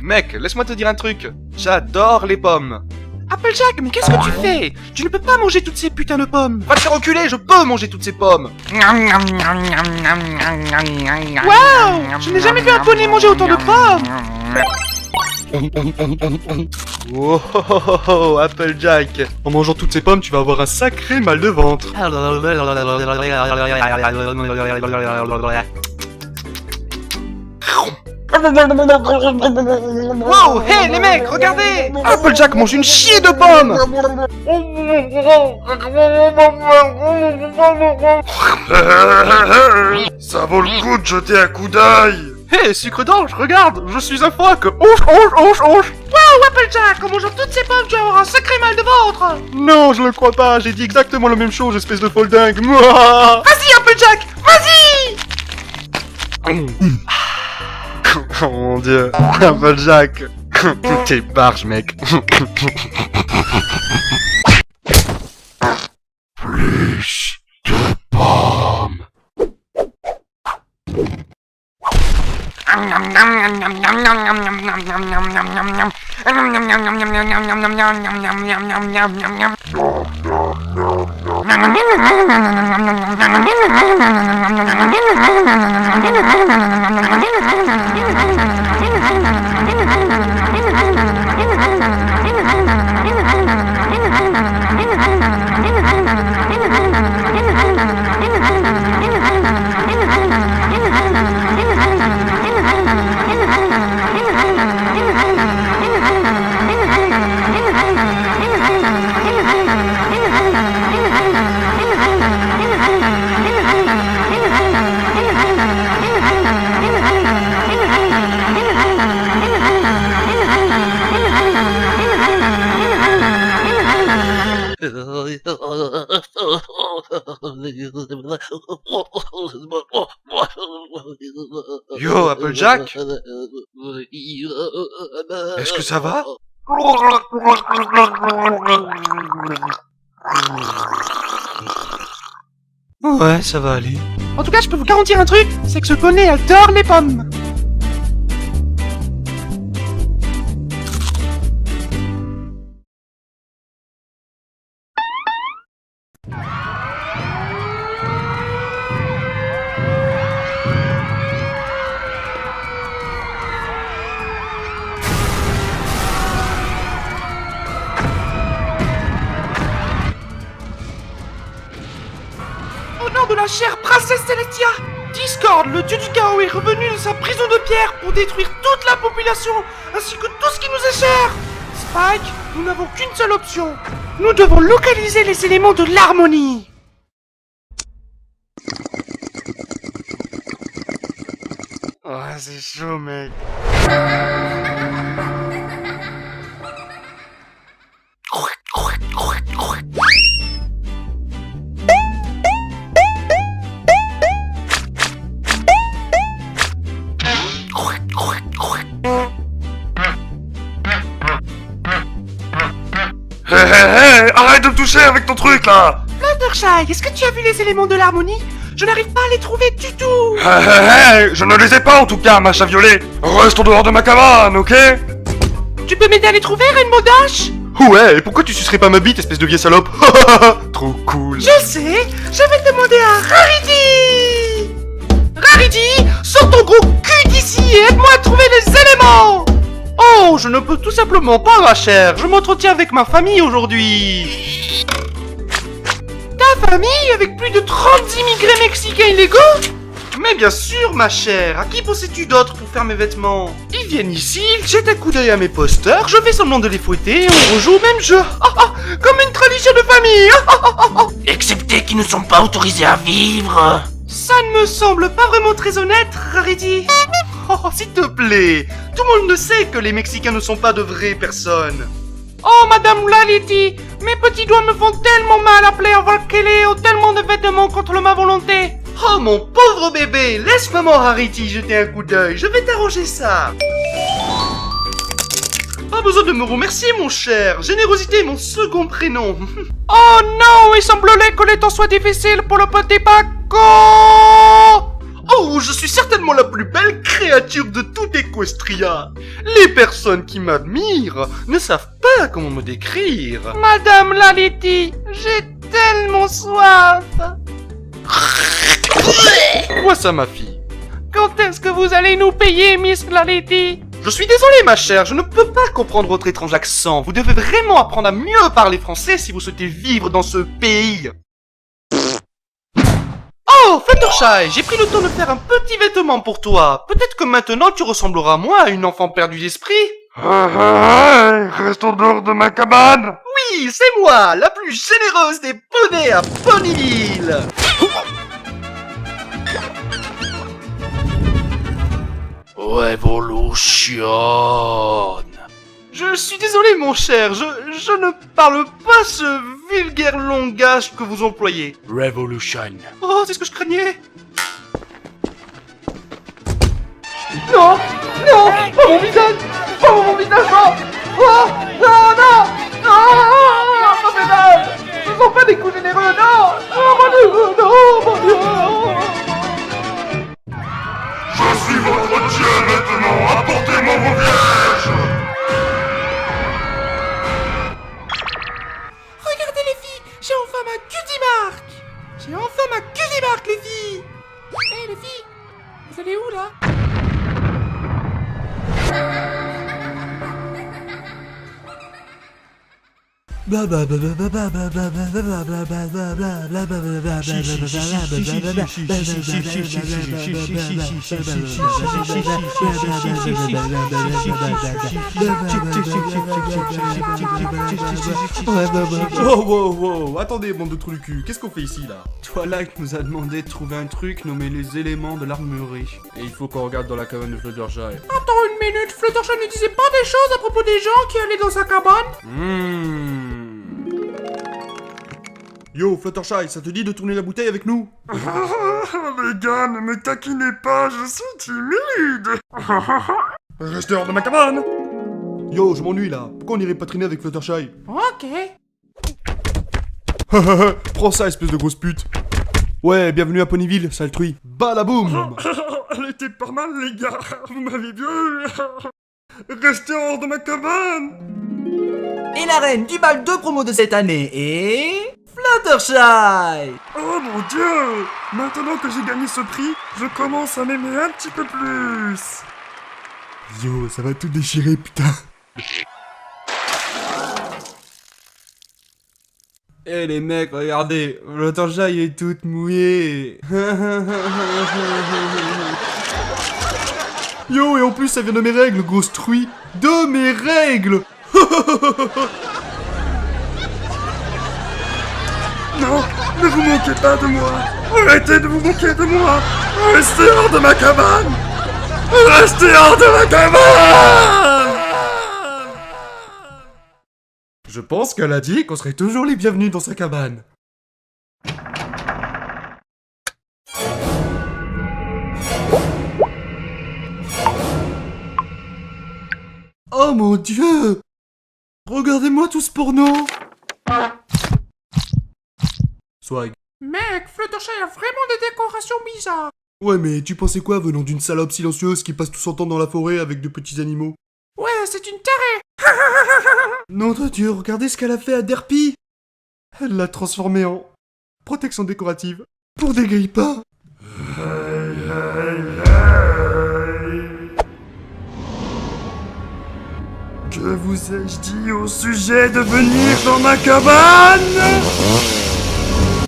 Mec, laisse-moi te dire un truc. J'adore les pommes. Applejack, mais qu'est-ce que tu fais? Tu ne peux pas manger toutes ces putains de pommes. Va te faire enculer, je peux manger toutes ces pommes. Waouh! Je n'ai jamais vu un poney manger autant de pommes. Oh, oh, oh, oh, oh, Applejack. En mangeant toutes ces pommes, tu vas avoir un sacré mal de ventre. Wow, hey les mecs, regardez! Applejack mange une chier de pommes! Ça vaut le coup de jeter un coup d'œil. Hey, sucre d'orge, regarde, je suis un phoque! Ouch! Waouh, Applejack, en mangeant toutes ces pommes, tu vas avoir un sacré mal de ventre. Non, je le crois pas, j'ai dit exactement la même chose, espèce de folle dingue! Mouah. Vas-y, Applejack, vas-y. Oh mon dieu, Applejack! T'es barge, mec! Plus de pommes. Yo, Applejack? Est-ce que ça va? Ouais, ça va aller. En tout cas, je peux vous garantir un truc, c'est que ce poney adore les pommes. Au nom de la chère princesse Celestia, Discord, le dieu du chaos, est revenu de sa prison de pierre pour détruire toute la population, ainsi que tout ce qui nous est cher. Spike, nous n'avons qu'une seule option. Nous devons localiser les éléments de l'harmonie. Ouais, c'est chaud, mec. Hé, arrête de me toucher avec ton truc là. Fluttershy, est-ce que tu as vu les éléments de l'harmonie? Je n'arrive pas à les trouver du tout. Hé, je ne les ai pas en tout cas, machin violet. Reste en dehors de ma cabane, ok? Tu peux m'aider à les trouver, Rainbow Dash? Ouais, et pourquoi tu sucerais pas ma bite, espèce de vieille salope? Trop cool. Je sais, je vais demander à Rarity. Rarity, sors ton gros cul d'ici et aide-moi à trouver les éléments. Oh, je ne peux tout simplement pas, ma chère. Je m'entretiens avec ma famille aujourd'hui. Ta famille avec plus de 30 immigrés mexicains illégaux? Mais bien sûr, ma chère. À qui pensais-tu d'autre pour faire mes vêtements? Ils viennent ici, ils jettent un coup d'œil à mes posters, je fais semblant de les fouetter et on rejoue au même jeu. Comme une tradition de famille. Excepté qu'ils ne sont pas autorisés à vivre. Ça ne me semble pas vraiment très honnête, Rarity. Oh, s'il te plaît. Tout le monde ne sait que les Mexicains ne sont pas de vraies personnes. Oh, Madame Lality, mes petits doigts me font tellement mal à plaire Valkeleo, tellement de vêtements contre ma volonté. Oh, mon pauvre bébé, laisse maman Rarity jeter un coup d'œil, je vais t'arranger ça. Pas besoin de me remercier, mon cher. Générosité est mon second prénom. Oh non, il semblerait que les temps soient difficiles pour le petit Paco. Oh, je suis certainement la plus belle créature de toute Equestria. Les personnes qui m'admirent ne savent pas comment me décrire. Madame Lality, j'ai tellement soif. Quoi ça, ma fille? Quand est-ce que vous allez nous payer, Miss Lality? Je suis désolé, ma chère, je ne peux pas comprendre votre étrange accent. Vous devez vraiment apprendre à mieux parler français si vous souhaitez vivre dans ce pays. Oh, Fluttershy, j'ai pris le temps de faire un petit vêtement pour toi. Peut-être que maintenant tu ressembleras moins à une enfant perdue d'esprit. Reste en dehors de ma cabane. Oui, c'est moi, la plus généreuse des poneys à Ponyville. Revolution. Je suis désolé, mon cher, je ne parle pas ce vulgaire langage que vous employez. Revolution. Oh, c'est ce que je craignais. Non, non, pas mon visage, pas mon visage, non. Oh, non, non, non, ça fait mal. Ce sont pas des coups généreux, non. Oh mon Dieu, non, mon Dieu. Je suis votre dieu maintenant. Apportez-moi vos vierges. Regardez les filles, j'ai enfin ma cutie mark. J'ai enfin ma cutie mark, les filles. Hé les filles, vous allez où là? Wow, attendez, bande de trous du cul, qu'est-ce qu'on fait ici là? Twilight nous a demandé de trouver un truc nommé les éléments de l'armurerie. Et il faut qu'on regarde dans la cabane de Fluttershy. Attends une minute, Fluttershy ne disait pas des choses à propos des gens qui allaient dans sa cabane? Yo, Fluttershy, ça te dit de tourner la bouteille avec nous? Les gars, ne me taquinez pas, je suis timide. Restez hors de ma cabane. Yo, je m'ennuie là, pourquoi on irait pas traîner avec Fluttershy? Ok. Prends ça, espèce de grosse pute. Ouais, bienvenue à Ponyville, sale truie. Balaboum. Elle était pas mal, les gars. Vous m'avez vu. Restez hors de ma cabane. Et la reine du bal de promo de cette année est... Fluttershy. Oh mon dieu. Maintenant que j'ai gagné ce prix, je commence à m'aimer un petit peu plus. Yo, ça va tout déchirer, putain. Eh les mecs, regardez, Fluttershy est toute mouillée. Yo, et en plus ça vient de mes règles, grosse truie. De mes règles. Non, ne vous moquez pas de moi. Arrêtez de vous moquer de moi. Restez hors de ma cabane. Restez hors de ma cabane. Je pense qu'elle a dit qu'on serait toujours les bienvenus dans sa cabane. Oh mon dieu! Regardez-moi tout ce porno! Swag. Mec, Fluttershy a vraiment des décorations bizarres. Ouais, mais tu pensais quoi venant d'une salope silencieuse qui passe tout son temps dans la forêt avec de petits animaux? Ouais, c'est une tarée. Non de Dieu, regardez ce qu'elle a fait à Derpy! Elle l'a transformé en protection décorative pour des grippins. Que vous ai-je dit au sujet de venir dans ma cabane?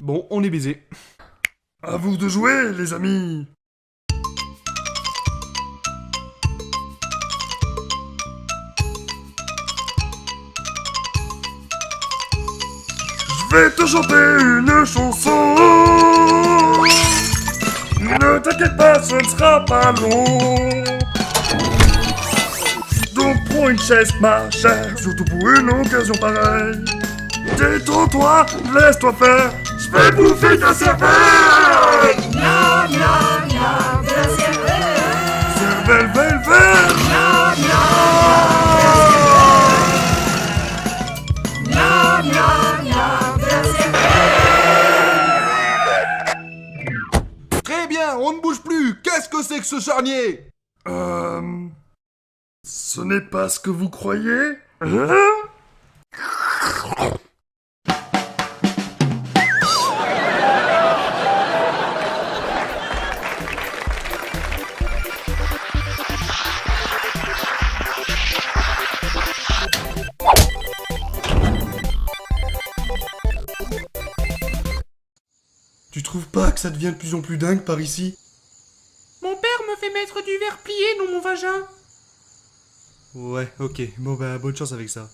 Bon, on est baisé. À vous de jouer, les amis. Je vais te chanter une chanson. Ne t'inquiète pas, ce ne sera pas long. Donc prends une chaise, ma chère, surtout pour une occasion pareille. Détends-toi, laisse-toi faire, je vais bouffer ta cervelle. Cervelle, velvet. Très bien, on ne bouge plus. dernier. Ce n'est pas ce que vous croyez? Tu trouves pas que ça devient de plus en plus dingue par ici? Mon père me fait mettre du verre plié dans mon vagin. Ouais, ok. Bon bah, bonne chance avec ça.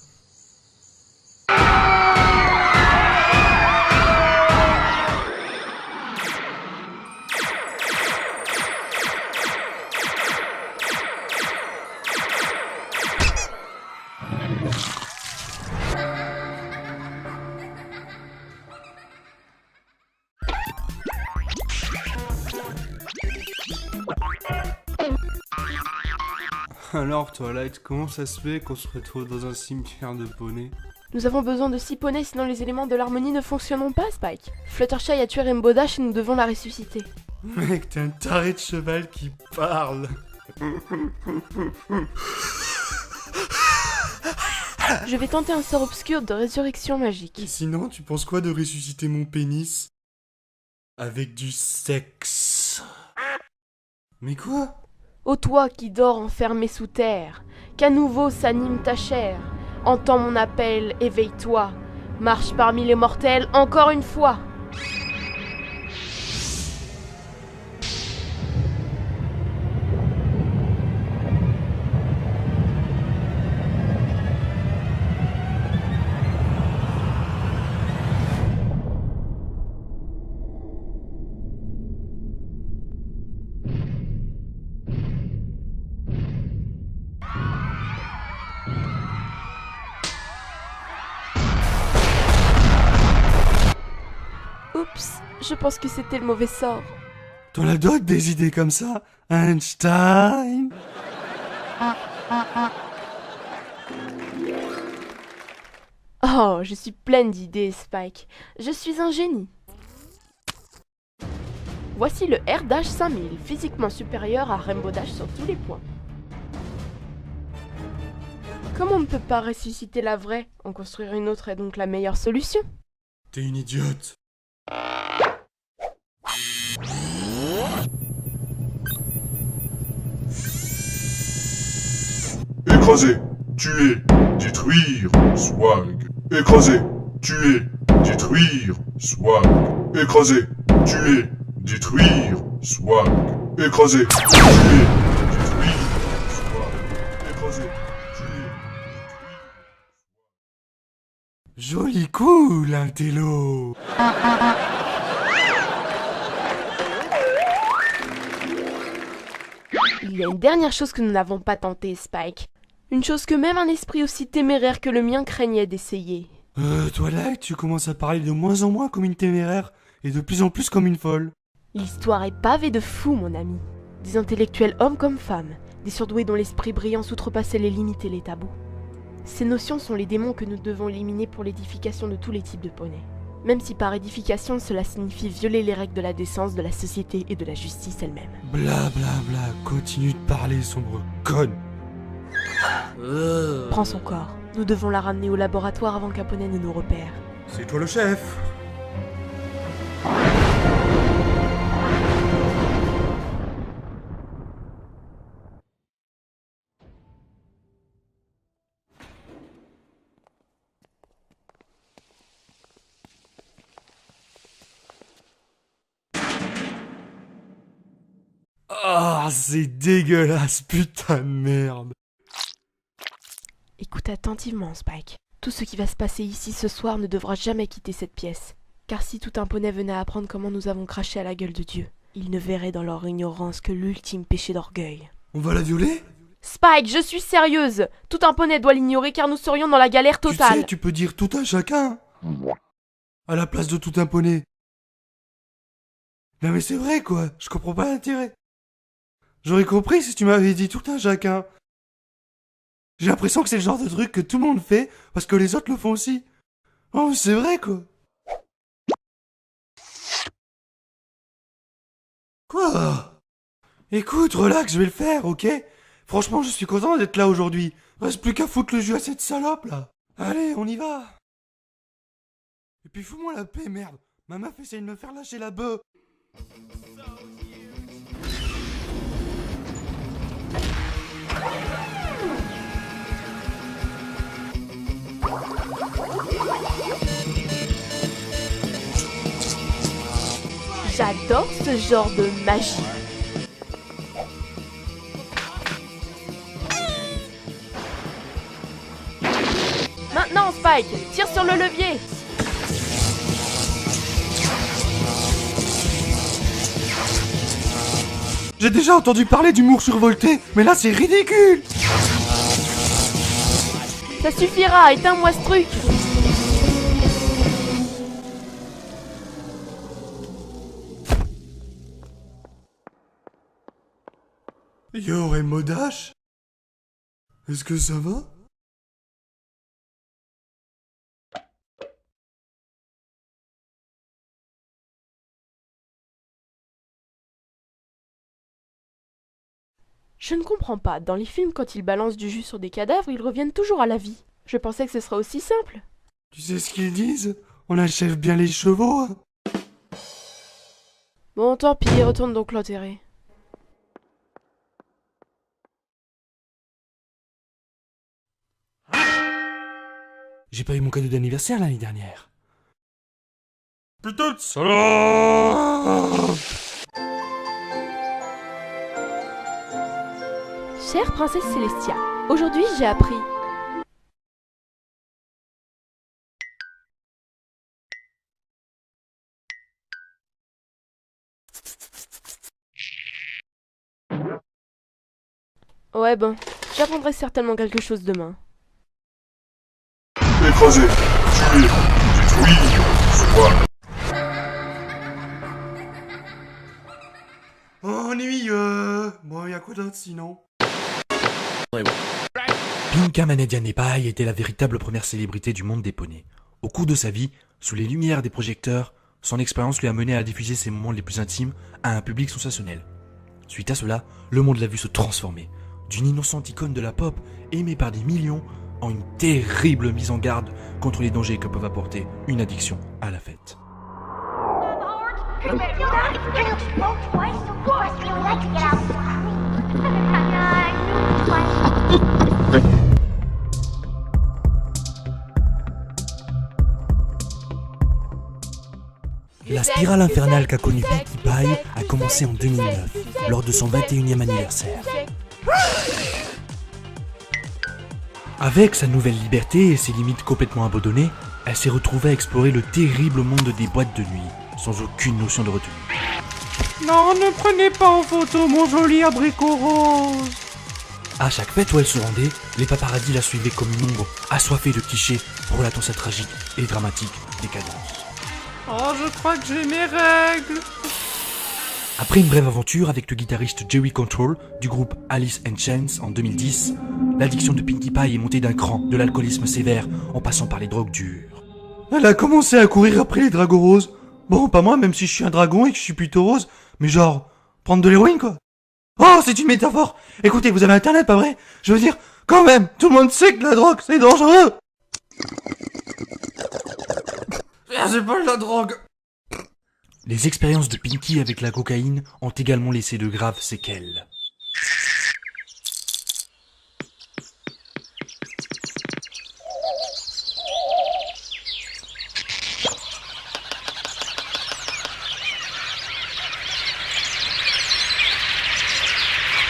Alors, Twilight, comment ça se fait qu'on se retrouve dans un cimetière de poneys? Nous avons besoin de 6 poneys, sinon les éléments de l'harmonie ne fonctionneront pas, Spike. Fluttershy a tué Rainbow Dash et nous devons la ressusciter. Mec, t'es un taré de cheval qui parle. Je vais tenter un sort obscur de résurrection Et magique. sinon, tu penses quoi de ressusciter mon pénis? Avec du sexe. Mais quoi? Ô toi qui dors enfermé sous terre, qu'à nouveau s'anime ta chair, entends mon appel, éveille-toi, marche parmi les mortels encore une fois. Oups, je pense que c'était le mauvais sort. T'en as d'autres des idées comme ça, Einstein? Oh, je suis pleine d'idées, Spike. Je suis un génie. Voici le R-Dash 5000, physiquement supérieur à Rainbow Dash sur tous les points. Comme on ne peut pas ressusciter la vraie, en construire une autre est donc la meilleure solution. T'es une idiote. Écraser, tuer, détruire, swag. Écraser, tuer, détruire, swag. Écraser, tuer, détruire, swag. Écraser, tuer, détruire, swag. Écraser, tuer, détruire. Joli coup, l'intello. Il y a une dernière chose que nous n'avons pas tentée, Spike. Une chose que même un esprit aussi téméraire que le mien craignait d'essayer. Twilight, tu commences à parler de moins en moins comme une téméraire et de plus en plus comme une folle. L'histoire est pavée de fous, mon ami. Des intellectuels hommes comme femmes, des surdoués dont l'esprit brillant outrepassait les limites et les tabous. Ces notions sont les démons que nous devons éliminer pour l'édification de tous les types de poneys. Même si par édification cela signifie violer les règles de la décence, de la société et de la justice elle-même. Bla bla bla, continue de parler, sombre conne. Prends son corps. Nous devons la ramener au laboratoire avant qu'un poney ne nous repère. C'est toi le chef. Ah, c'est dégueulasse, putain de merde. Écoute attentivement, Spike. Tout ce qui va se passer ici ce soir ne devra jamais quitter cette pièce. Car si tout un poney venait à apprendre comment nous avons craché à la gueule de Dieu, il ne verrait dans leur ignorance que l'ultime péché d'orgueil. On va la violer? Spike, je suis sérieuse! Tout un poney doit l'ignorer car nous serions dans la galère Tu totale. sais, tu peux dire tout un chacun. À la place de tout un poney. Non mais c'est vrai quoi, je comprends pas l'intérêt. J'aurais compris si tu m'avais dit tout un chacun. J'ai l'impression que c'est le genre de truc que tout le monde fait parce que les autres le font aussi. Oh, c'est vrai quoi. Quoi? Écoute, relax, je vais le faire, ok? Franchement, je suis content d'être là aujourd'hui. Reste plus qu'à foutre le jeu à cette salope, là. Allez, on y va. Et puis fous-moi la paix, merde. Ma meuf essaye de me faire lâcher la bœuf. J'adore ce genre de magie. Maintenant, Spike, tire sur le levier. J'ai déjà entendu parler d'humour survolté, mais là c'est ridicule. Ça suffira, éteins-moi ce truc. Yo, et Modash? Est-ce que ça va? Je ne comprends pas, dans les films, quand ils balancent du jus sur des cadavres, ils reviennent toujours à la vie. Je pensais que ce serait aussi simple. Tu sais ce qu'ils disent? On achève bien les chevaux, hein. Bon, tant pis, retourne donc l'enterrer. J'ai pas eu mon cadeau d'anniversaire l'année dernière. Putain de salope! Chère princesse Célestia, aujourd'hui j'ai appris... Ouais bon, j'apprendrai certainement quelque chose demain. Écrasé, tué, détruit, c'est moi. Ennuyeux. Bon, y'a quoi d'autre sinon? Pinka Manedianepai était la véritable première célébrité du monde des poneys. Au cours de sa vie, sous les lumières des projecteurs, son expérience lui a mené à diffuser ses moments les plus intimes à un public sensationnel. Suite à cela, le monde l'a vu se transformer, d'une innocente icône de la pop aimée par des millions en une terrible mise en garde contre les dangers que peuvent apporter une addiction à la fête. La spirale infernale qu'a connue Pinkie Pie a commencé en 2009, lors de son 21e anniversaire. Avec sa nouvelle liberté et ses limites complètement abandonnées, elle s'est retrouvée à explorer le terrible monde des boîtes de nuit, sans aucune notion de retenue. Non, ne prenez pas en photo mon joli abricot rose. À chaque fête où elle se rendait, les paparazzis la suivaient comme une ombre, assoiffée de clichés, relatant sa tragique et dramatique décadence. Oh, je crois que j'ai mes règles. Après une brève aventure avec le guitariste Jerry Control du groupe Alice in Chains en 2010, l'addiction de Pinkie Pie est montée d'un cran, de l'alcoolisme sévère en passant par les drogues dures. Elle a commencé à courir après les dragons roses. Bon, pas moi, même si je suis un dragon et que je suis plutôt rose, mais genre, prendre de l'héroïne quoi. Oh, c'est une métaphore. Écoutez, vous avez internet, pas vrai? Je veux dire, quand même, tout le monde sait que la drogue, c'est dangereux. C'est pas de la drogue. Les expériences de Pinkie avec la cocaïne ont également laissé de graves séquelles.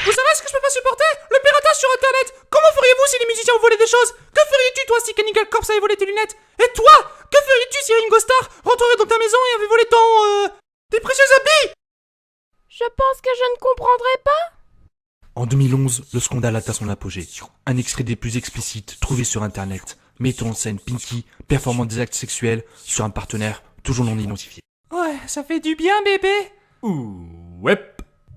Vous savez ce que je peux pas supporter? Le piratage sur internet. Comment feriez-vous si les musiciens vous volaient des choses? Que ferais-tu toi si Cannibal Corpse avait volé tes lunettes? Et toi, que ferais-tu si Ringo Starr rentrerait dans ta maison et avait volé tes précieux habits? Je pense que je ne comprendrai pas. En 2011, le scandale atteint son apogée. Un extrait des plus explicites trouvé sur internet, mettant en scène Pinkie performant des actes sexuels sur un partenaire toujours non identifié. Ouais, ça fait du bien bébé. Ouais.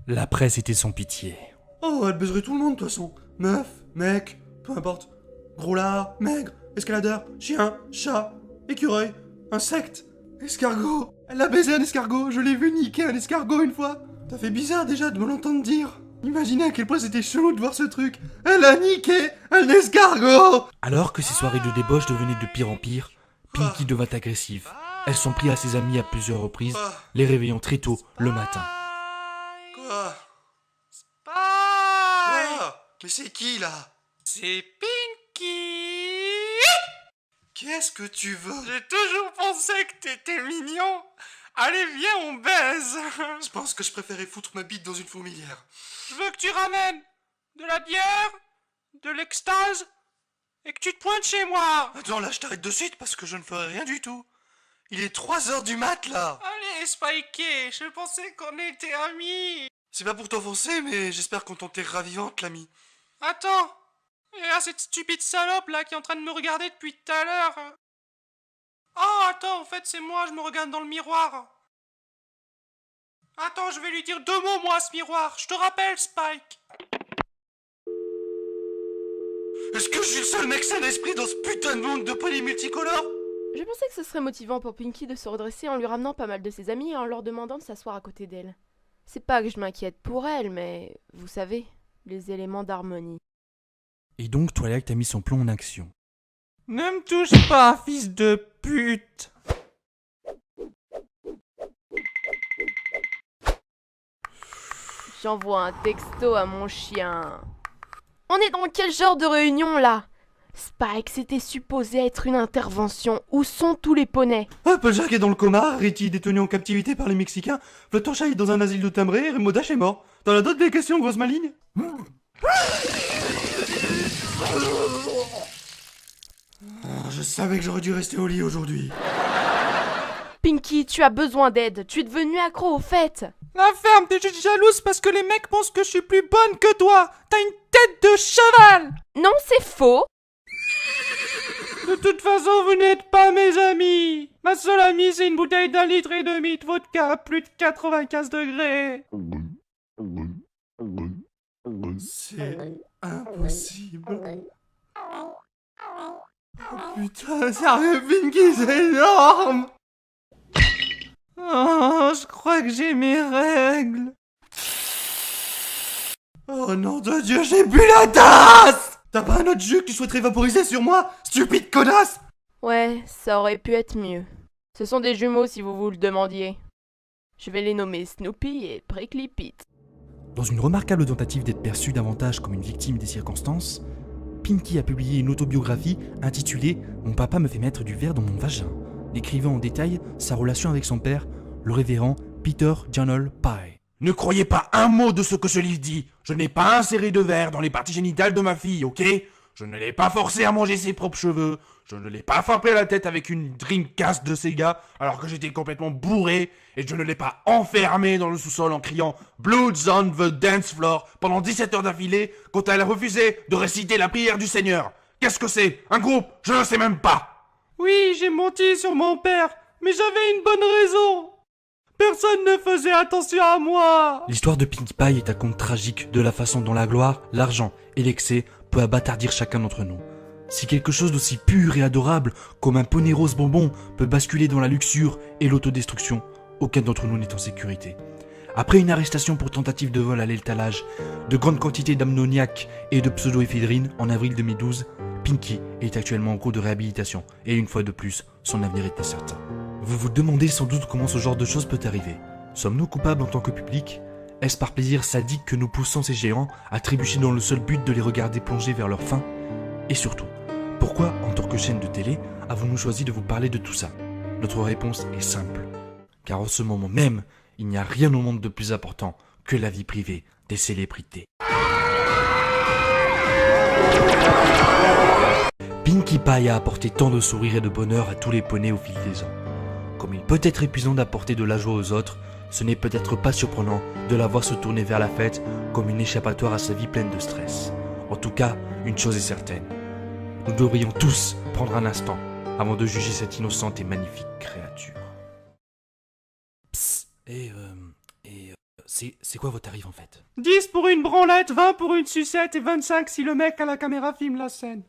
La presse était sans pitié. Oh, elle baiserait tout le monde de toute façon. Meuf, mec, peu importe. Gros lard, maigre, escaladeur, chien, chat, écureuil, insecte, escargot. Elle a baisé un escargot, je l'ai vu niquer un escargot une fois. Ça fait bizarre déjà de me l'entendre dire. Imaginez à quel point c'était chelou de voir ce truc. Elle a niqué un escargot. Alors que ces soirées de débauche devenaient de pire en pire, Pinky devint agressive. Elle s'en prit à ses amis à plusieurs reprises, les réveillant très tôt le matin. Quoi? Spike! Quoi? Mais c'est qui là? C'est Pinky! Qu'est-ce que tu veux? J'ai toujours pensé que t'étais mignon. Allez, viens, on baise. Je pense que je préférais foutre ma bite dans une fourmilière. Je veux que tu ramènes de la bière, de l'extase, et que tu te pointes chez moi. Attends, là, je t'arrête de suite parce que je ne ferai rien du tout. Il est 3h du mat, là. Allez, Spikey, je pensais qu'on était amis. C'est pas pour t'offenser, mais j'espère qu'on t'enterrera vivante, l'ami. Attends, il y a cette stupide salope là qui est en train de me regarder depuis tout à l'heure. Oh, attends, en fait, c'est moi, je me regarde dans le miroir. Attends, je vais lui dire 2 mots, moi, à ce miroir. Je te rappelle, Spike. Est-ce que je suis le seul mec sain d'esprit dans ce putain de monde de poly multicolores? Je pensais que ce serait motivant pour Pinky de se redresser en lui ramenant pas mal de ses amis et en leur demandant de s'asseoir à côté d'elle. C'est pas que je m'inquiète pour elle, mais vous savez, les éléments d'harmonie. Et donc Twilight a mis son plan en action. Ne me touche pas, fils de pute. J'envoie un texto à mon chien. On est dans quel genre de réunion là? Spike, c'était supposé être une intervention. Où sont tous les poneys? Applejack est dans le coma, Riti détenu en captivité par les Mexicains, Fluttershy est dans un asile de timbrés et Remodash est mort. T'en as d'autres des questions, grosse maligne? Je savais que j'aurais dû rester au lit aujourd'hui. Pinky, tu as besoin d'aide. Tu es devenu accro aux fêtes. La ferme, t'es juste jalouse parce que les mecs pensent que je suis plus bonne que toi. T'as une tête de cheval. Non, c'est faux. De toute façon, vous n'êtes pas mes amis. Ma seule amie, c'est une bouteille d'1,5 litre de vodka à plus de 95 degrés. C'est impossible. Oh putain, sérieux, Pinky, c'est énorme! Oh, je crois que j'ai mes règles. Oh nom de Dieu, j'ai bu la tasse! T'as pas un autre jus que tu souhaiterais vaporiser sur moi, stupide connasse? Ouais, ça aurait pu être mieux. Ce sont des jumeaux si vous vous le demandiez. Je vais les nommer Snoopy et Prickly Pete. Dans une remarquable tentative d'être perçue davantage comme une victime des circonstances, Pinky a publié une autobiographie intitulée « Mon papa me fait mettre du verre dans mon vagin », décrivant en détail sa relation avec son père, le révérend Peter Johnol Pye. Ne croyez pas un mot de ce que ce livre dit. Je n'ai pas inséré de verre dans les parties génitales de ma fille, ok? Je ne l'ai pas forcé à manger ses propres cheveux. Je ne l'ai pas frappé à la tête avec une Dreamcast de Sega alors que j'étais complètement bourré. Et je ne l'ai pas enfermé dans le sous-sol en criant « Bloods on the dance floor » pendant 17 heures d'affilée quand elle a refusé de réciter la prière du Seigneur. Qu'est-ce que c'est? Un groupe? Je ne sais même pas. Oui, j'ai menti sur mon père, mais j'avais une bonne raison. Personne ne faisait attention à moi. L'histoire de Pinkie Pie est un conte tragique de la façon dont la gloire, l'argent et l'excès peut abattardir chacun d'entre nous. Si quelque chose d'aussi pur et adorable comme un poney rose bonbon peut basculer dans la luxure et l'autodestruction, aucun d'entre nous n'est en sécurité. Après une arrestation pour tentative de vol à l'étalage, de grandes quantités d'ammoniac et de pseudoéphédrine en avril 2012, Pinky est actuellement en cours de réhabilitation et une fois de plus, son avenir est incertain. Vous vous demandez sans doute comment ce genre de choses peut arriver. Sommes-nous coupables en tant que public? Est-ce par plaisir sadique que nous poussons ces géants à trébucher dans le seul but de les regarder plonger vers leur fin? Et surtout, pourquoi, en tant que chaîne de télé, avons-nous choisi de vous parler de tout ça? Notre réponse est simple. Car en ce moment même, il n'y a rien au monde de plus important que la vie privée des célébrités. Pinkie Pie a apporté tant de sourires et de bonheur à tous les poneys au fil des ans. Comme il peut être épuisant d'apporter de la joie aux autres, ce n'est peut-être pas surprenant de la voir se tourner vers la fête comme une échappatoire à sa vie pleine de stress. En tout cas, une chose est certaine. Nous devrions tous prendre un instant avant de juger cette innocente et magnifique créature. Psst, c'est quoi votre tarif en fait? 10 pour une branlette, 20 pour une sucette et 25 si le mec à la caméra filme la scène.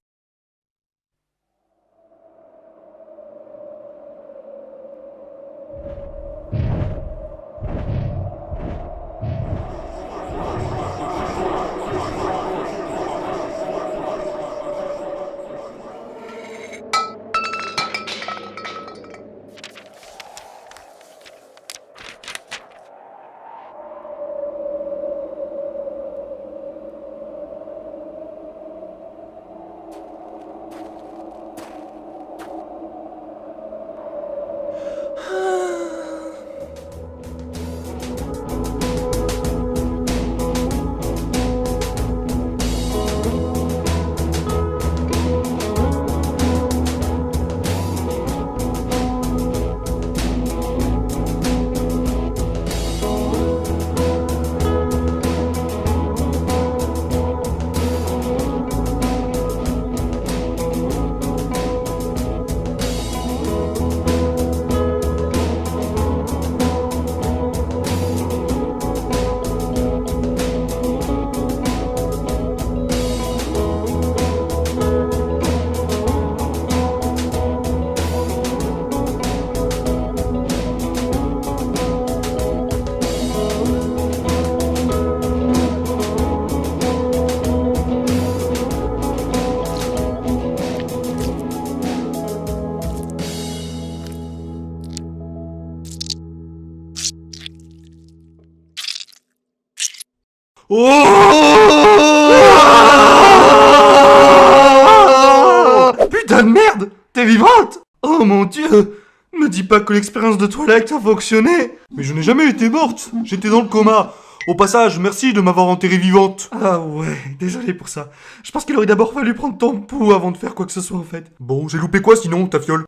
Oh putain de merde! T'es vivante? Oh mon dieu! Me dis pas que l'expérience de Twilight a fonctionné! Mais je n'ai jamais été morte. J'étais dans le coma. Au passage, merci de m'avoir enterrée vivante. Ah ouais, désolé pour ça. Je pense qu'il aurait d'abord fallu prendre ton pouls avant de faire quoi que ce soit en fait. Bon, j'ai loupé quoi sinon, ta fiole?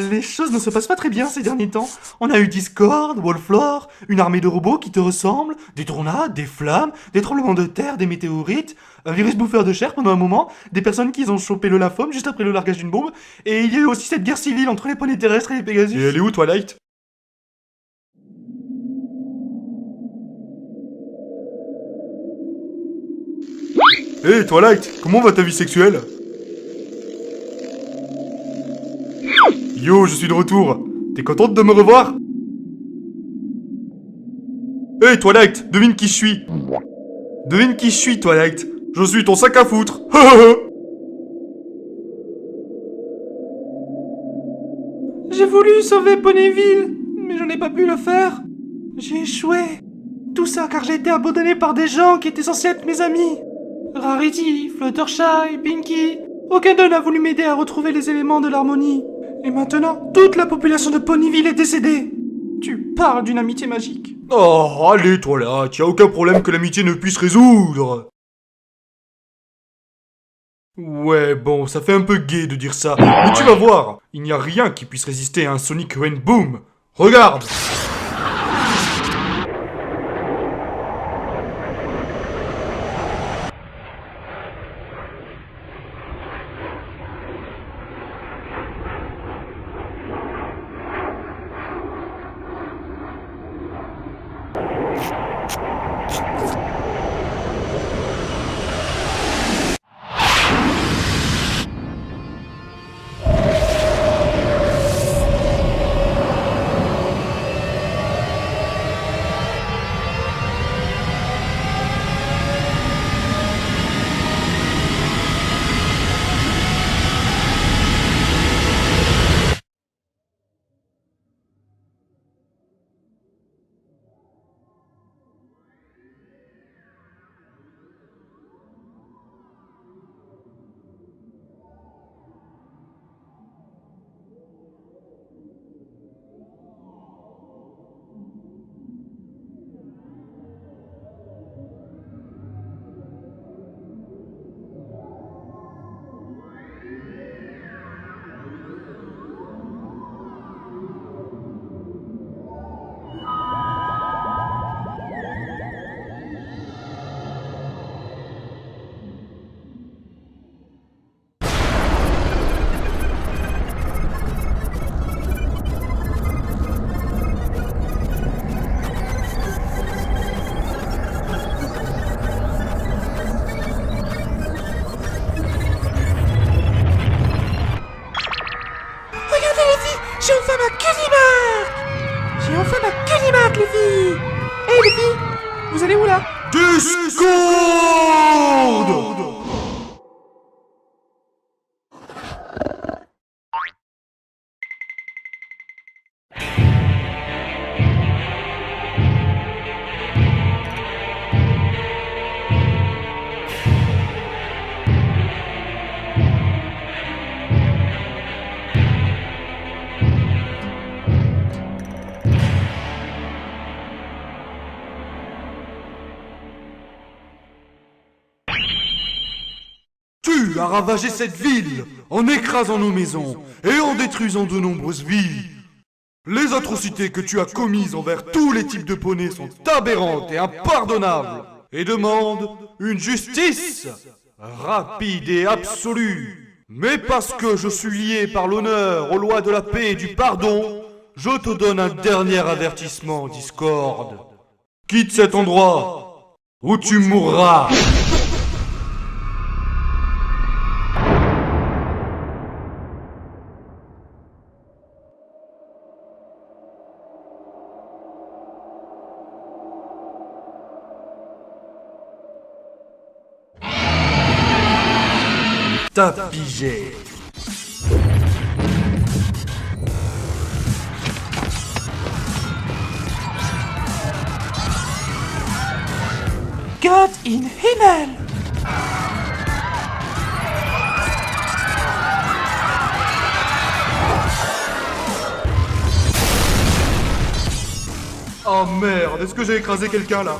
Les choses ne se passent pas très bien ces derniers temps. On a eu Discord, Wallflower, une armée de robots qui te ressemblent, des tornades, des flammes, des tremblements de terre, des météorites, un virus bouffeur de chair pendant un moment, des personnes qui ont chopé le lymphome juste après le largage d'une bombe, et il y a eu aussi cette guerre civile entre les poneys terrestres et les Pégasus. Et elle est où, Twilight? Hé, Twilight, comment va ta vie sexuelle? Yo, je suis de retour. T'es contente de me revoir? Hé, Twilight, devine qui je suis. Devine qui je suis, Twilight. Je suis ton sac à foutre. J'ai voulu sauver Ponyville, mais je n'ai pas pu le faire. J'ai échoué. Tout ça car j'ai été abandonné par des gens qui étaient censés être mes amis. Rarity, Fluttershy, Pinky, aucun d'eux n'a voulu m'aider à retrouver les éléments de l'harmonie. Et maintenant, toute la population de Ponyville est décédée. Tu parles d'une amitié magique. Oh, allez, Twilight, y a aucun problème que l'amitié ne puisse résoudre. Ouais, bon, ça fait un peu gay de dire ça, mais tu vas voir, il n'y a rien qui puisse résister à un Sonic Rain Boom. Regarde! J'ai enfin ma Cusimark! J'ai enfin ma Cusimark, les filles! Hé, les filles! Vous allez où, là? Discord! Tu as ravagé cette ville en écrasant nos maisons et en détruisant de nombreuses vies. Les atrocités que tu as commises envers tous les types de poneys sont aberrantes et impardonnables et demandent une justice rapide et absolue. Mais parce que je suis lié par l'honneur aux lois de la paix et du pardon, je te donne un dernier avertissement, Discord. Quitte cet endroit ou tu mourras. T'as pigé. Gott in Himmel! Oh merde, est-ce que j'ai écrasé quelqu'un là?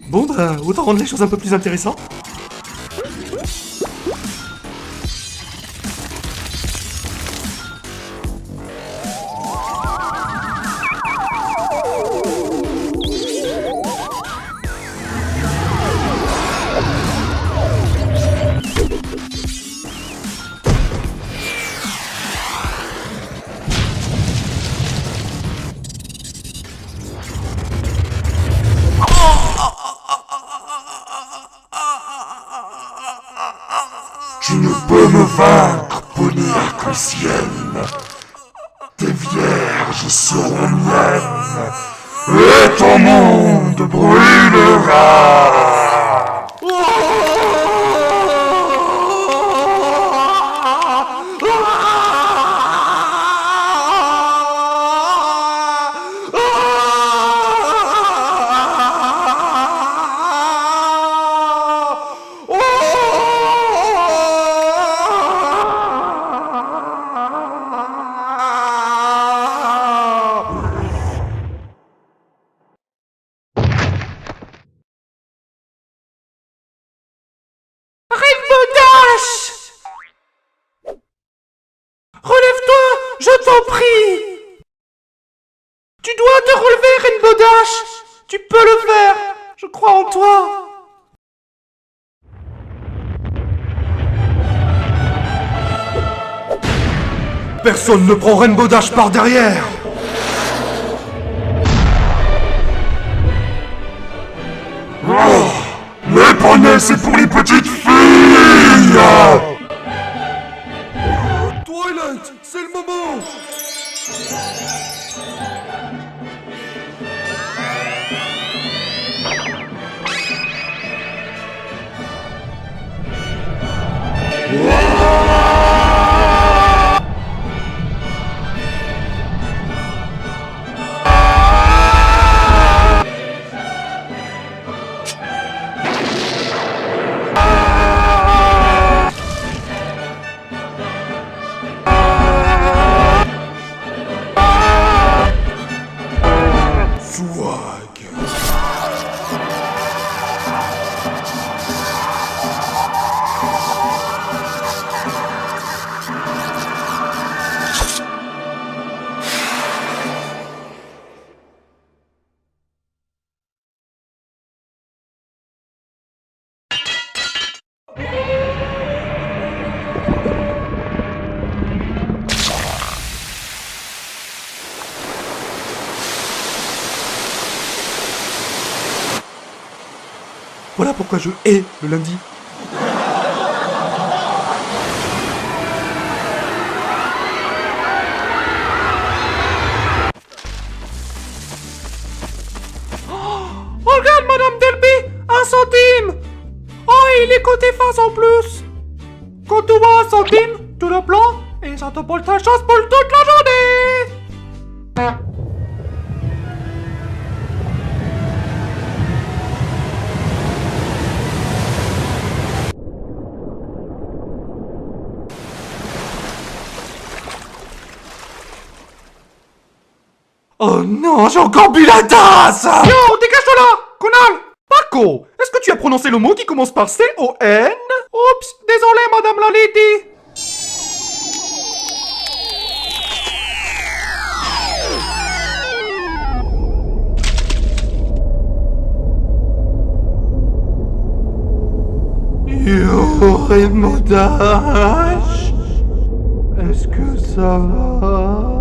Bon bah, autant rendre les choses un peu plus intéressantes. Tu ne peux me vaincre, poney arc-en-ciel. Tes vierges seront miennes, et ton monde brûlera. Rainbow Dash! Relève-toi, je t'en prie! Tu dois te relever, Rainbow Dash! Tu peux le faire! Je crois en toi! Personne ne prend Rainbow Dash par derrière. Les poneys, c'est pour les petites filles. Twilight, c'est le moment. Voilà pourquoi je hais le lundi. Regarde, Madame Delby, 1 centime! Oh, il est côté face en plus! Quand tu vois 1 centime, tu le prends et ça te porte ta chance pour toute la journée! Oh non, j'ai encore bu la tasse. Yo, dégage-toi là, Conal! Paco, est-ce que tu as prononcé le mot qui commence par C-O-N? Oups, désolé, Madame la Lady! Yo, Rainbow Dash, est-ce que ça va?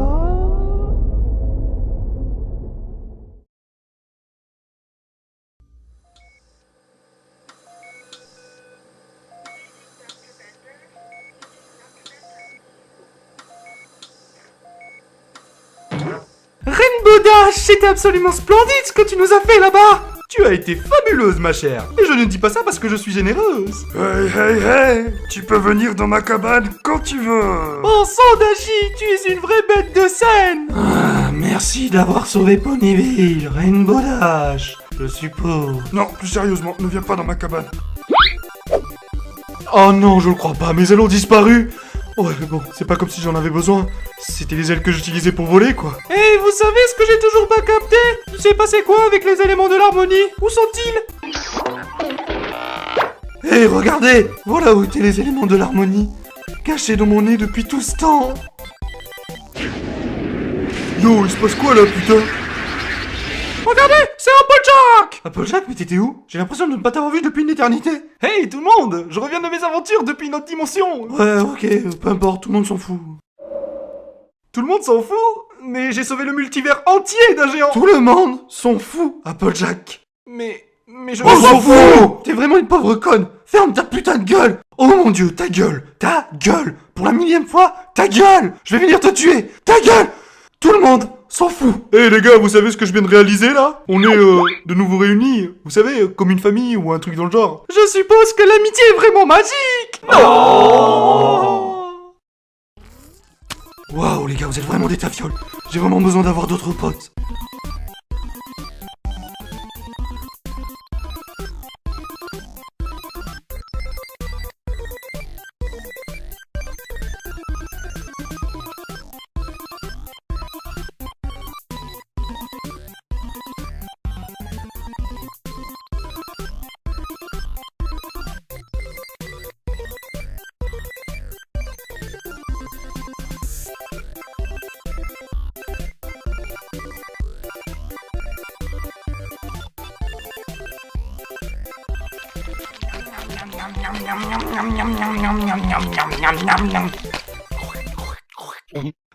Rainbow Dash, c'était absolument splendide ce que tu nous as fait là-bas! Tu as été fabuleuse, ma chère. Et je ne dis pas ça parce que je suis généreuse. Hey, tu peux venir dans ma cabane quand tu veux. Oh, Sandachi, tu es une vraie bête de scène. Ah, merci d'avoir sauvé Ponyville, Rainbow Dash, je suppose. Non, plus sérieusement, ne viens pas dans ma cabane. Oh non, je le crois pas, mes ailes ont disparu. Ouais, bon, c'est pas comme si j'en avais besoin. C'était les ailes que j'utilisais pour voler, quoi. Hey, vous savez ce que j'ai toujours pas capté? Il s'est passé quoi avec les éléments de l'harmonie? Où sont-ils? Hey, regardez! Voilà où étaient les éléments de l'harmonie. Cachés dans mon nez depuis tout ce temps. Yo, il se passe quoi là, putain? Regardez, c'est Applejack! Applejack, mais t'étais où? J'ai l'impression de ne pas t'avoir vu depuis une éternité. Hey, tout le monde! Je reviens de mes aventures depuis une autre dimension! Ouais, ok, peu importe, tout le monde s'en fout. Tout le monde s'en fout? Mais j'ai sauvé le multivers entier d'un géant! Tout le monde s'en fout, Applejack! Mais je... On s'en fout! T'es vraiment une pauvre conne! Ferme ta putain de gueule! Oh mon dieu, ta gueule! Ta gueule! Pour la millième fois, ta gueule! Je vais venir te tuer! Ta gueule! Tout le monde s'en fout. Eh les gars, vous savez ce que je viens de réaliser là? On est de nouveau réunis, vous savez, comme une famille ou un truc dans le genre. Je suppose que l'amitié est vraiment magique. Non. Waouh les gars, vous êtes vraiment des tafioles. J'ai vraiment besoin d'avoir d'autres potes.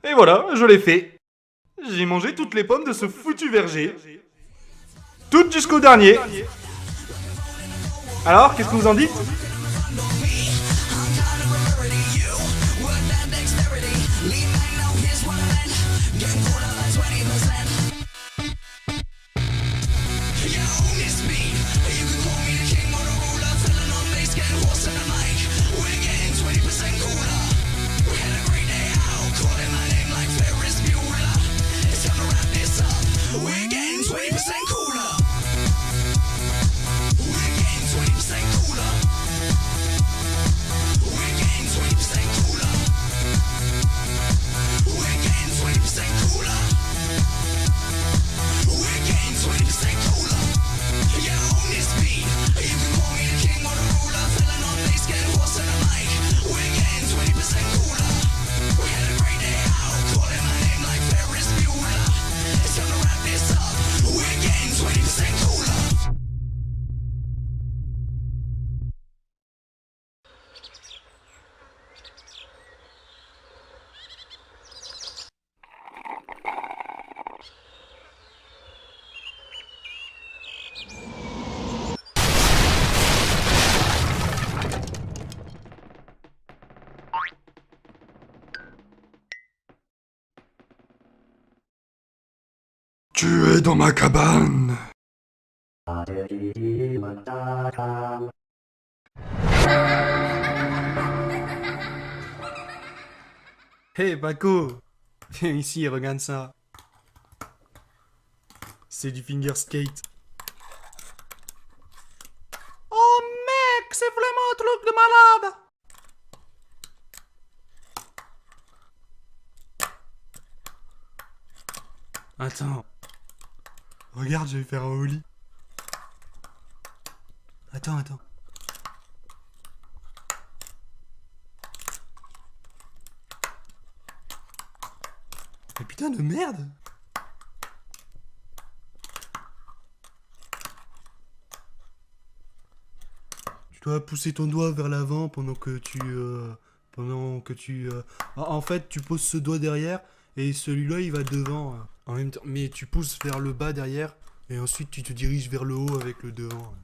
Et voilà, je l'ai fait. J'ai mangé toutes les pommes de ce foutu verger. Toutes jusqu'au dernier. Alors, qu'est-ce que vous en dites? Tu es dans ma cabane. Hey Paco, viens ici et regarde ça. C'est du finger skate. Oh mec, c'est vraiment un truc de malade. Attends. Regarde, je vais faire un ollie. Attends. Mais putain de merde! Tu dois pousser ton doigt vers l'avant pendant que tu... En fait, tu poses ce doigt derrière et celui-là il va devant en même temps. Mais tu pousses vers le bas derrière et ensuite tu te diriges vers le haut avec le devant.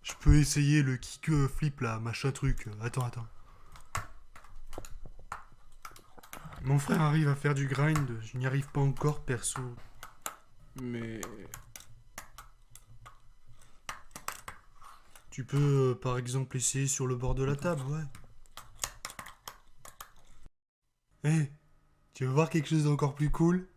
Je peux essayer le kick flip là, machin truc. Attends. Mon frère arrive à faire du grind, je n'y arrive pas encore perso. Mais... Tu peux, par exemple, essayer sur le bord de la table, ouais. Hé, tu veux voir quelque chose d'encore plus cool?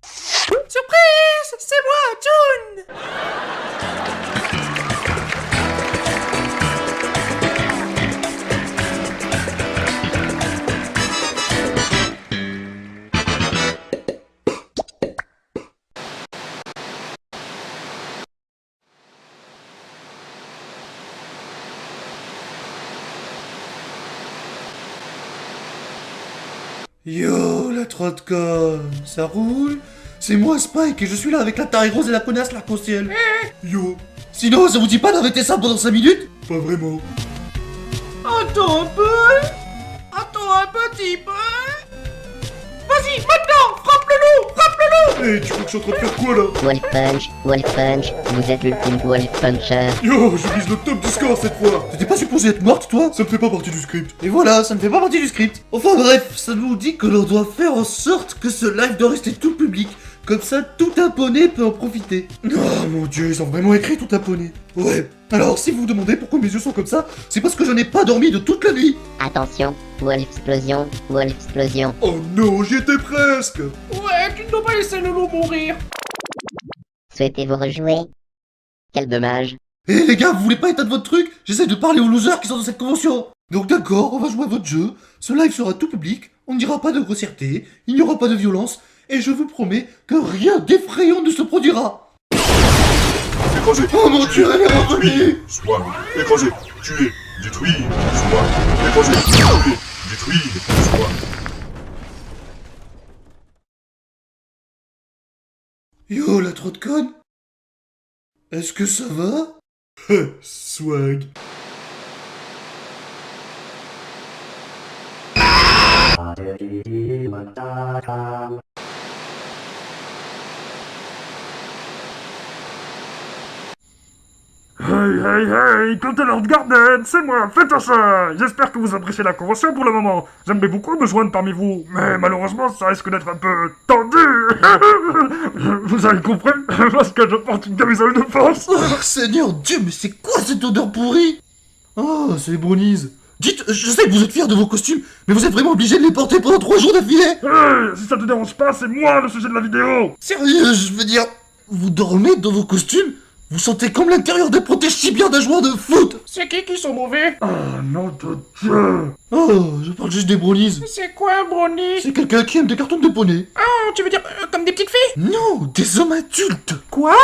Surprise! C'est moi, June! Yo, la trotte conne, ça roule? C'est moi Spike et je suis là avec la taille rose et la connasse l'arc-en-ciel. Yo. Sinon, ça vous dit pas d'arrêter ça pendant 5 minutes? Pas vraiment. Attends un peu! Attends un petit peu! Vas-y, maintenant! Frappe-le-loup! Frappe-le-loup! Hé, tu crois que je suis en train de faire quoi là? Wolf Punch, vous êtes l'ultime Wolf Puncher. Yo, je vise le top du score cette fois. T'étais pas supposé être morte toi? Ça ne fait pas partie du script. Et voilà, ça ne fait pas partie du script. Enfin bref, ça nous dit que l'on doit faire en sorte que ce live doit rester tout public. Comme ça, tout abonné peut en profiter. Oh mon dieu, ils ont vraiment écrit tout abonné. Ouais. Alors, si vous vous demandez pourquoi mes yeux sont comme ça, c'est parce que je n'ai pas dormi de toute la nuit. Attention, Wolf Explosion, Wolf Explosion. Oh non, j'y étais presque. Ouais, tu ne dois pas laisser le loup mourir. Souhaitez-vous rejouer? Quel dommage. Eh les gars, vous voulez pas éteindre votre truc? J'essaie de parler aux losers qui sont dans cette convention. Donc d'accord, on va jouer à votre jeu. Ce live sera tout public, on ne dira pas de grossièreté, il n'y aura pas de violence, et je vous promets que rien d'effrayant ne se produira. Écrasé, Oh mon dieu, elle est revenue. soit écrasé, tué, détruit, soit écrasé, tué, détruit, soit. Yo, la trotte conne. Est-ce que ça va? Swag. Hey, Côté Lord Garden, c'est moi, faites ça. J'espère que vous appréciez la convention pour le moment. J'aimerais beaucoup me joindre parmi vous, mais malheureusement, ça risque d'être un peu tendu. Vous avez compris? Parce que je porte une camisole de force. Oh, Seigneur Dieu, mais c'est quoi cette odeur pourrie? Oh, c'est les brownies. Dites, je sais que vous êtes fiers de vos costumes, mais vous êtes vraiment obligés de les porter pendant 3 jours d'affilée? Hey, si ça te dérange pas, c'est moi le sujet de la vidéo. Sérieux, je veux dire, vous dormez dans vos costumes? Vous sentez comme l'intérieur des protèges si bien d'un joueur de foot? C'est qui sont mauvais? Oh, nom de Dieu. Oh, je parle juste des brownies. C'est quoi un brownie? C'est quelqu'un qui aime des cartons de poney. Oh, tu veux dire comme des petites filles? Non, des hommes adultes. Quoi?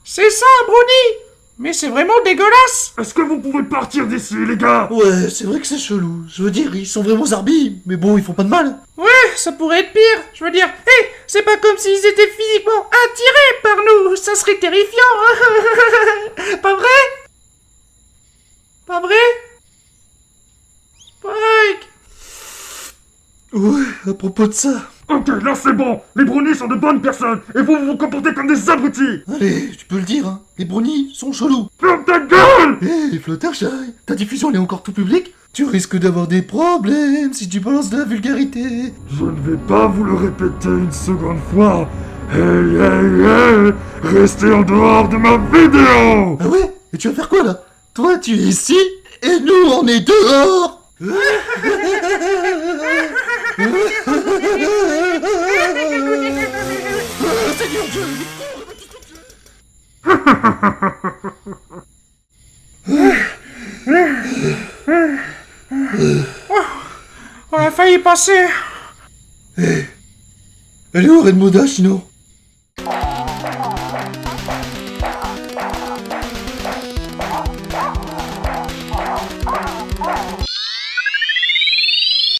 C'est ça un brownie? Mais c'est vraiment dégueulasse! Est-ce que vous pouvez partir d'ici, les gars? Ouais, c'est vrai que c'est chelou. Je veux dire, ils sont vraiment zarbi, mais bon, ils font pas de mal. Ouais, ça pourrait être pire. Je veux dire, hé, c'est pas comme s'ils étaient physiquement attirés par nous. Ça serait terrifiant. Pas vrai? Pas vrai? Spike! Ouais, à propos de ça. Ok, là c'est bon. Les brownies sont de bonnes personnes, et vous vous comportez comme des abrutis. Allez, tu peux le dire, hein. Les brownies sont chelous. Ferme ta gueule. Hé, Fluttershy, ta diffusion elle est encore tout public? Tu risques d'avoir des problèmes si tu balances de la vulgarité. Je ne vais pas vous le répéter une seconde fois. Hey, restez en dehors de ma vidéo. Ah ouais? Et tu vas faire quoi là? Toi tu es ici, et nous on est dehors. Seigneur Dieu, On a failli y passer. elle est où Red Moda sinon?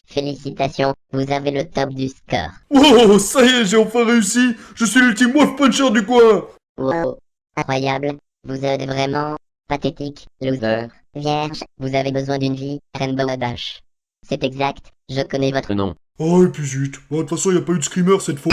Félicitations, vous avez le top du score. Oh, ça y est, j'ai enfin réussi. Je suis l'ultime Wolf Puncher du coin. Wow, incroyable, vous êtes vraiment pathétique, loser. Vierge, vous avez besoin d'une vie, Rainbow Dash. C'est exact, je connais votre nom. Oh, et puis zut. Bon, de toute façon, y a pas eu de screamer cette fois.